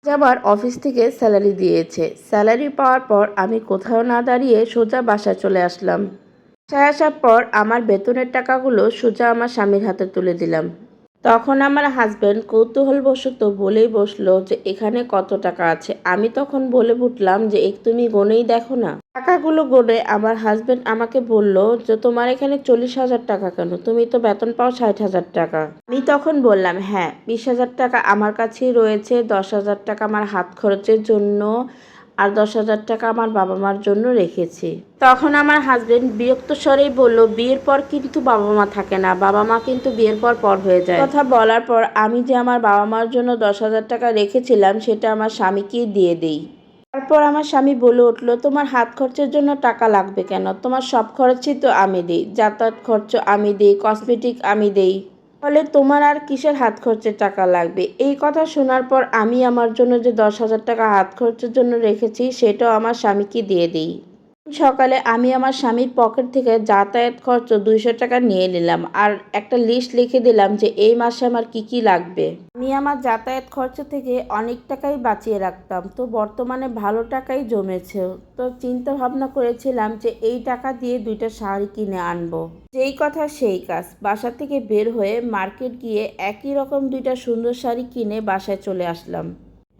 আবার অফিস থেকে স্যালারি দিয়েছে। স্যালারি পাওয়ার পর আমি কোথাও না দাঁড়িয়ে সোজা বাসায় চলে আসলাম। বাসায় আসার পর আমার বেতনের টাকাগুলো সোজা আমার স্বামীর হাতে তুলে দিলাম। তখন আমার হাজবেন্ড কৌতূহলবশত বলেই বসলো যে এখানে কত টাকা আছে। আমি তখন বলে উঠলাম যে তুমি গুনেই দেখো না। টাকাগুলো গুনে আমার হাজবেন্ড আমাকে বলল যে তোমার এখানে 40,000 টাকা কেন, তুমি তো বেতন পাও 60,000 টাকা। আমি তখন বললাম হ্যাঁ, 20,000 টাকা আমার কাছেই রয়েছে, 10,000 টাকা আমার হাত খরচের জন্য আর 10,000 টাকা আমার বাবা মার জন্য রেখেছি। তখন আমার হাজবেন্ড বিরক্ত স্বরেই বলল, বিয়ের পর কিন্তু বাবা মা থাকে না, বাবা মা কিন্তু বিয়ের পর পর হয়ে যায়। কথা বলার পর আমি যে আমার বাবা মার জন্য 10,000 টাকা রেখেছিলাম সেটা আমার স্বামীকেই দিয়ে দিই। তারপর আমার স্বামী বলে উঠল, তোমার হাত খরচের জন্য টাকা লাগবে কেন, তোমার সব খরচই তো আমি দিই, যাতায়াত খরচ আমি দিই, কসমেটিক আমি দিই, ফলে তোমার আর কিসের হাত খরচের টাকা লাগবে। এই কথা শোনার পর আমি আমার জন্য যে 10,000 টাকা হাত খরচের জন্য রেখেছি সেটাও আমার স্বামীকে দিয়ে দিই। সকালে আমি আমার স্বামীর পকেট থেকে যাতায়াত খরচ 200 টাকা নিয়ে নিলাম আর একটা লিস্ট লিখে দিলাম যে এই মাসে আমার কি কি লাগবে। আমি আমার যাতায়াত খরচ থেকে অনেক টাকাই বাঁচিয়ে রাখতাম, তো বর্তমানে ভালো টাকাই জমেছে। তো চিন্তা ভাবনা করেছিলাম যে এই টাকা দিয়ে 2টা শাড়ি কিনে আনবো। যেই কথা সেই কাজ, বাসা থেকে বের হয়ে মার্কেট গিয়ে একই রকম 2টা সুন্দর শাড়ি কিনে বাসায় চলে আসলাম।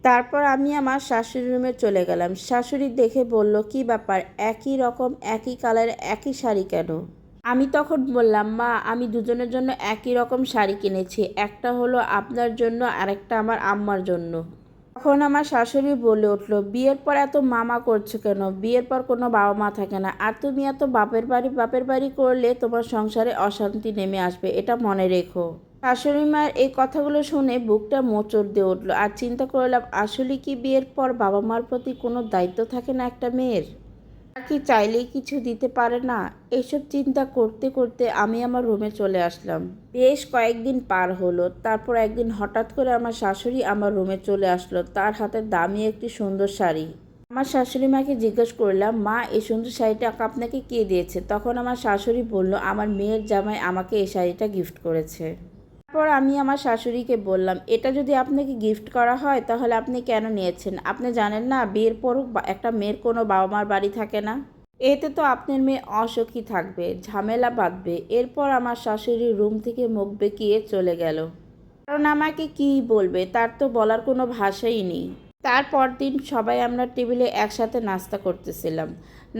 তারপর আমি আমার শাশুড়ির রুমে চলে গেলাম। শাশুড়ি দেখে বলল, কি ব্যাপার, একই রকম একই কালারের একই শাড়ি কেন? আমি তখন বললাম, মা আমি দুজনের জন্য একই রকম শাড়ি কিনেছি, একটা হলো আপনার জন্য আর একটা আমার আম্মার জন্য। তখন আমার শাশুড়ি বলে উঠল, বিয়ের পর এত মামা করছো কেন? বিয়ের পর কোনো বাবা মা থাকে না, আর তুমি এত বাপের বাড়ি করলে তোমার সংসারে অশান্তি নেমে আসবে, এটা মনে রেখো। শাশুড়ি মায়ের এই কথাগুলো শুনে বুকটা মোচড় দিয়ে উঠল আর চিন্তা করলাম, আসলে কি বিয়ের পর বাবা মার প্রতি কোনো দায়িত্ব থাকে না একটা মেয়ের? কি চাইলেই কিছু দিতে পারে না? এইসব চিন্তা করতে করতে আমি আমার রুমে চলে আসলাম। বেশ কয়েকদিন পার হলো, তারপর একদিন হঠাৎ করে আমার শাশুড়ি আমার রুমে চলে আসলো, তার হাতে দামি একটি সুন্দর শাড়ি। আমার শাশুড়ি মাকে জিজ্ঞেস করলাম, মা এই সুন্দর শাড়িটা আপনাকে কে দিয়েছে? তখন আমার শাশুড়ি বলল, আমার মেয়ের জামাই আমাকে এই শাড়িটা গিফট করেছে। তারপর আমি আমার শাশুড়িকে বললাম, এটা যদি আপনাকে গিফট করা হয় তাহলে আপনি কেন নিয়েছেন? আপনি জানেন না বিয়ের পরও একটা মেয়ের কোনো বাবা মার বাড়ি থাকে না? এতে তো আপনার মেয়ে অসুখী থাকবে, ঝামেলা বাঁধবে। এরপর আমার শাশুড়ি রুম থেকে মুখ বেঁকিয়ে চলে গেল, কারণ আমাকে কী বলবে তার তো বলার কোনো ভাষাই নেই। তারপর দিন সবাই আমরা টেবিলে একসাথে নাস্তা করতেছিলাম।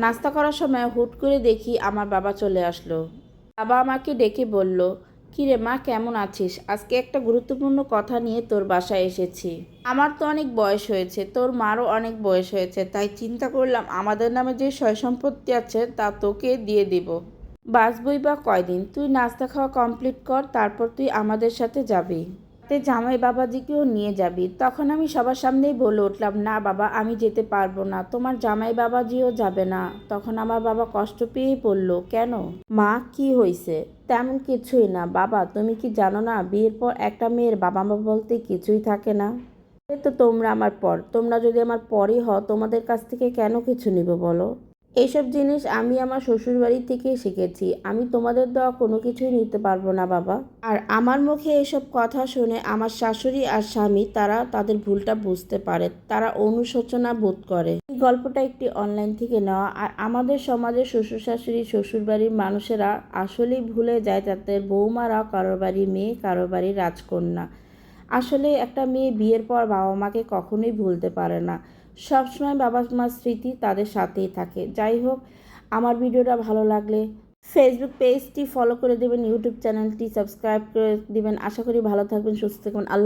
নাস্তা করার সময় হুট করে দেখি আমার বাবা চলে আসলো। বাবা আমাকে ডেকে বলল, কিরে মা, কেমন আছিস? আজকে একটা গুরুত্বপূর্ণ কথা নিয়ে তোর বাসায় এসেছি। আমার তো অনেক বয়স হয়েছে, তোর মারও অনেক বয়স হয়েছে, তাই চিন্তা করলাম আমাদের নামে যে সয় সম্পত্তি আছে তা তোকে দিয়ে দিব। বাঁচবই বা কয়দিন, তুই নাস্তা খাওয়া কমপ্লিট কর, তারপর তুই আমাদের সাথে যাবি, তে জামাই বাবাজিকেও নিয়ে যাবি। তখন আমি সবার সামনেই বলে উঠলাম, না বাবা আমি যেতে পারবো না, তোমার জামাই বাবাজিও যাবে না। তখন আমার বাবা কষ্ট পেয়েই বলল, কেন মা, কি হয়েছে? তেমন কিছুই না বাবা, তুমি কি জানো না বিয়ের পর একটা মেয়ের বাবা মা বলতে কিছুই থাকে না। তো তোমরা আমার পর, তোমরা যদি আমার পরই হও তোমাদের কাছ থেকে কেন কিছু নিব বলো? এইসব জিনিস আমি আমার শ্বশুরবাড়ি থেকেই শিখেছি, আমি তোমাদের দেওয়া কোনো কিছুই নিতে পারবো না বাবা। আর আমার মুখে এসব কথা শুনে আমার শাশুড়ি আর স্বামী তারা তাদের ভুলটা বুঝতে পারে, তারা অনুশোচনা বোধ করে। এই গল্পটা একটি অনলাইন থেকে নেওয়া। আর আমাদের সমাজে শ্বশুর শাশুড়ি শ্বশুরবাড়ির মানুষেরা আসলেই ভুলে যায় তাদের বৌমারা কারোর বাড়ির মেয়ে, কারোর বাড়ির রাজকন্যা। আসলে একটা মেয়ে বিয়ের পর বাবা মাকে কখনোই ভুলতে পারে না, সবসময় বাবা মার স্মৃতি তাদের সাথেই থাকে। যাই হোক, আমার ভিডিওটা ভালো লাগলে ফেসবুক পেজটি ফলো করে দেবেন, ইউটিউব চ্যানেলটি সাবস্ক্রাইব করে দিবেন। আশা করি ভালো থাকবেন, সুস্থ থাকবেন। আল্লাহ।